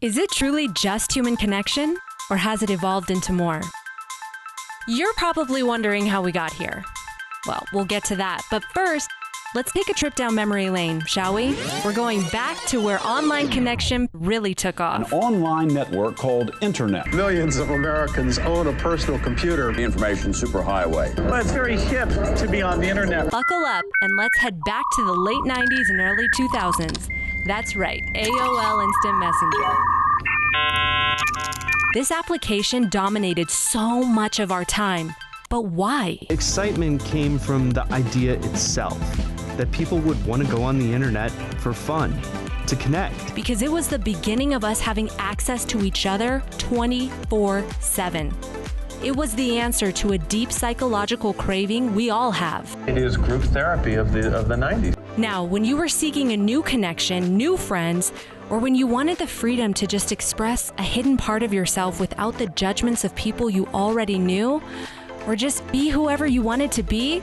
Is it truly just human connection, or has it evolved into more? You're probably wondering how we got here. Well, we'll get to that, but first, let's take a trip down memory lane, shall we? We're going back to where online connection really took off. An online network called Internet. Millions of Americans own a personal computer. The information superhighway. Well, it's very hip to be on the internet. Buckle up and let's head back to the late 90s and early 2000s. That's right, AOL Instant Messenger. This application dominated so much of our time. But why? Excitement came from the idea itself, that people would want to go on the internet for fun, to connect. Because it was the beginning of us having access to each other 24/7. It was the answer to a deep psychological craving we all have. It is group therapy of the 90s. Now, when you were seeking a new connection, new friends, or when you wanted the freedom to just express a hidden part of yourself without the judgments of people you already knew, or just be whoever you wanted to be,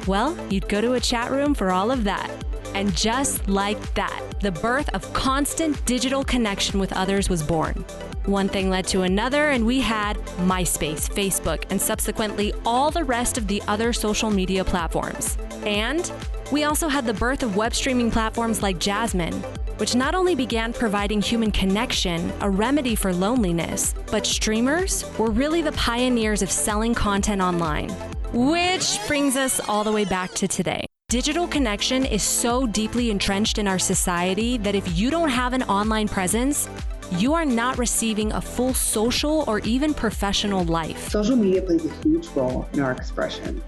well, you'd go to a chat room for all of that. And just like that, the birth of constant digital connection with others was born. One thing led to another, and we had MySpace, Facebook, and subsequently all the rest of the other social media platforms. And we also had the birth of web streaming platforms like Zeligman, which not only began providing human connection, a remedy for loneliness, but streamers were really the pioneers of selling content online. Which brings us all the way back to today. Digital connection is so deeply entrenched in our society that if you don't have an online presence, you are not receiving a full social or even professional life. Social media plays a huge role in our expression.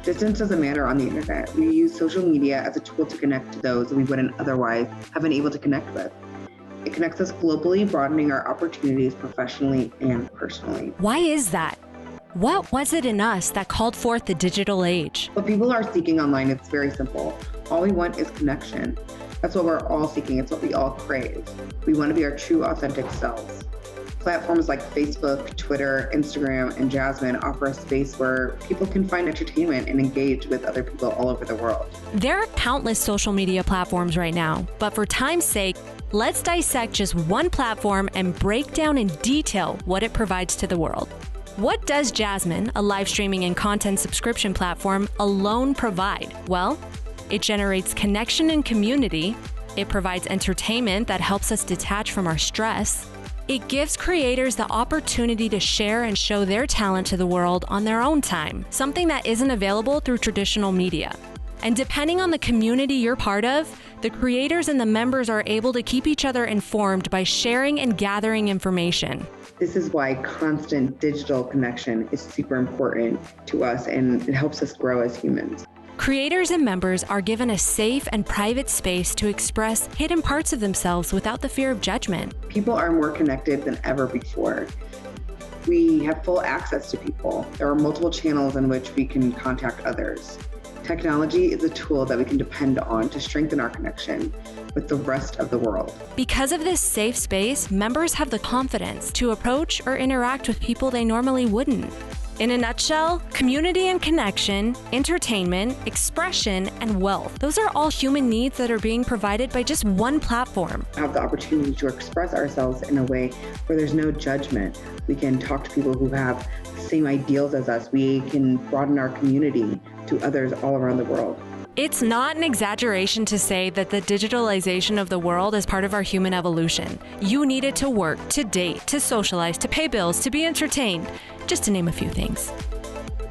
Distance doesn't matter on the internet. We use social media as a tool to connect to those we wouldn't otherwise have been able to connect with. It connects us globally, broadening our opportunities professionally and personally. Why is that? What was it in us that called forth the digital age? What people are seeking online, it's very simple. All we want is connection. That's what we're all seeking. It's what we all crave. We want to be our true, authentic selves. Platforms like Facebook, Twitter, Instagram, and Zeligman offer a space where people can find entertainment and engage with other people all over the world. There are countless social media platforms right now, but for time's sake, let's dissect just one platform and break down in detail what it provides to the world. What does Zeligman, a live streaming and content subscription platform, alone provide? Well, it generates connection and community. It provides entertainment that helps us detach from our stress. It gives creators the opportunity to share and show their talent to the world on their own time, something that isn't available through traditional media. And depending on the community you're part of, the creators and the members are able to keep each other informed by sharing and gathering information. This is why constant digital connection is super important to us, and it helps us grow as humans. Creators and members are given a safe and private space to express hidden parts of themselves without the fear of judgment. People are more connected than ever before. We have full access to people. There are multiple channels in which we can contact others. Technology is a tool that we can depend on to strengthen our connection with the rest of the world. Because of this safe space, members have the confidence to approach or interact with people they normally wouldn't. In a nutshell, community and connection, entertainment, expression, and wealth. Those are all human needs that are being provided by just one platform. We have the opportunity to express ourselves in a way where there's no judgment. We can talk to people who have the same ideals as us. We can broaden our community to others all around the world. It's not an exaggeration to say that the digitalization of the world is part of our human evolution. You need it to work, to date, to socialize, to pay bills, to be entertained, just to name a few things.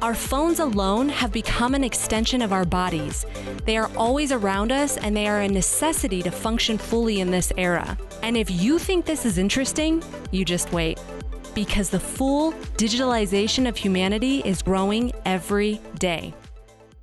Our phones alone have become an extension of our bodies. They are always around us, and they are a necessity to function fully in this era. And if you think this is interesting, you just wait. Because the full digitalization of humanity is growing every day.